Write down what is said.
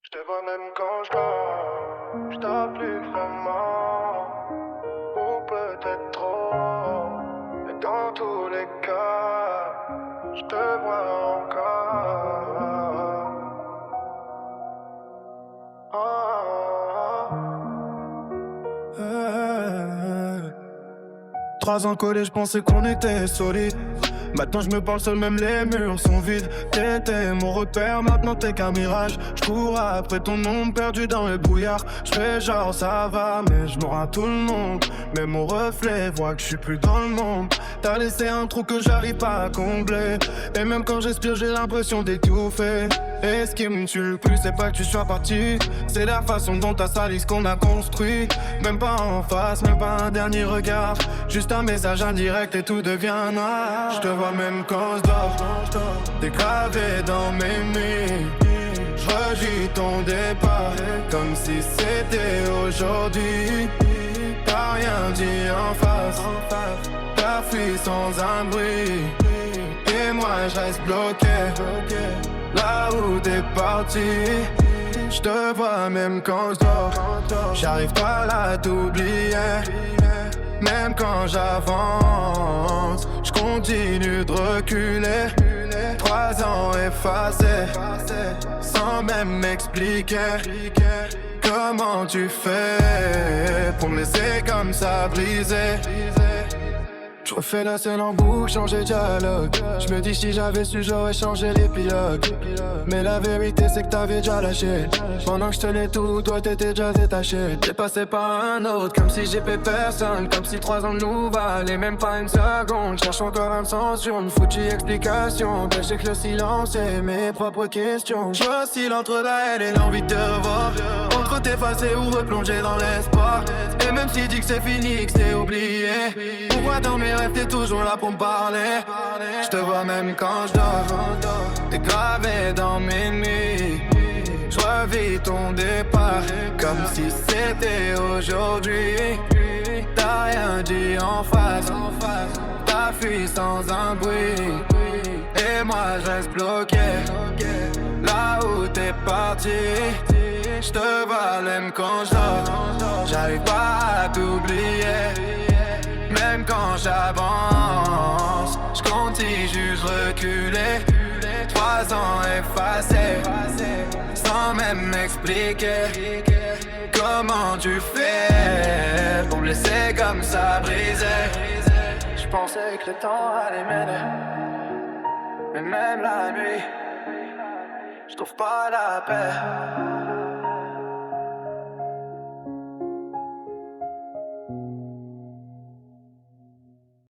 Je te vois même quand je dors, je dors plus vraiment, ou peut-être trop, mais dans tous les cas, je te vois encore. Euh, 3 ans collé, je pensais qu'on était solide. Maintenant je me parle seul, même les murs sont vides. T'étais mon repère, maintenant t'es qu'un mirage. Je cours après ton nom perdu dans le brouillard. Je fais genre ça va, mais je à tout le monde. Mais mon reflet voit que je suis plus dans le monde. T'as laissé un trou que j'arrive pas à combler. Et même quand j'expire j'ai l'impression d'étouffer. Et ce qui me tue le plus c'est pas que tu sois parti, c'est la façon dont t'as sali ce qu'on a construit. Même pas en face, même pas un dernier regard, juste un message indirect et tout devient noir. Je te vois même quand je dors, t'es gravé dans mes nuits. Je revis ton départ comme si c'était aujourd'hui. T'as rien dit en face, t'as fui sans un bruit. Et moi je reste bloqué là où t'es parti. Je te vois même quand je dors, j'arrive pas à t'oublier. Même quand j'avance, je continue de reculer. 3 ans effacés, sans même m'expliquer. Comment tu fais pour me laisser comme ça brisé? Je refais la scène en boucle, changer de dialogue. Je me dis si j'avais su j'aurais changé l'épilogue. Mais la vérité c'est que t'avais déjà lâché. Pendant que je tenais tout, toi t'étais déjà détaché. T'es passé par un autre, comme si j'ai fait personne. Comme si 3 ans nous valaient même pas une seconde. Cherche encore un sens sur une foutue explication. Caché que le silence est mes propres questions. J'oscille entre la haine et l'envie de te revoir, entre t'effacer ou replonger dans l'espoir. Et même si dis que c'est fini, que c'est oublié, pourquoi dans mes rêves t'es toujours là pour me parler? Je te vois même quand je dors, t'es gravé dans mes nuits. Je revis ton départ comme si c'était aujourd'hui. T'as rien dit en face, t'as fui sans un bruit. Et moi je reste bloqué là où t'es parti. Je te vois même quand je dors, j'arrive pas à t'oublier. Même quand j'avance, je continue juste reculer. 3 ans effacés, sans même m'expliquer. Comment tu fais pour me laisser comme ça brisé? Je pensais que le temps allait m'aider, mais même la nuit, je trouve pas la paix.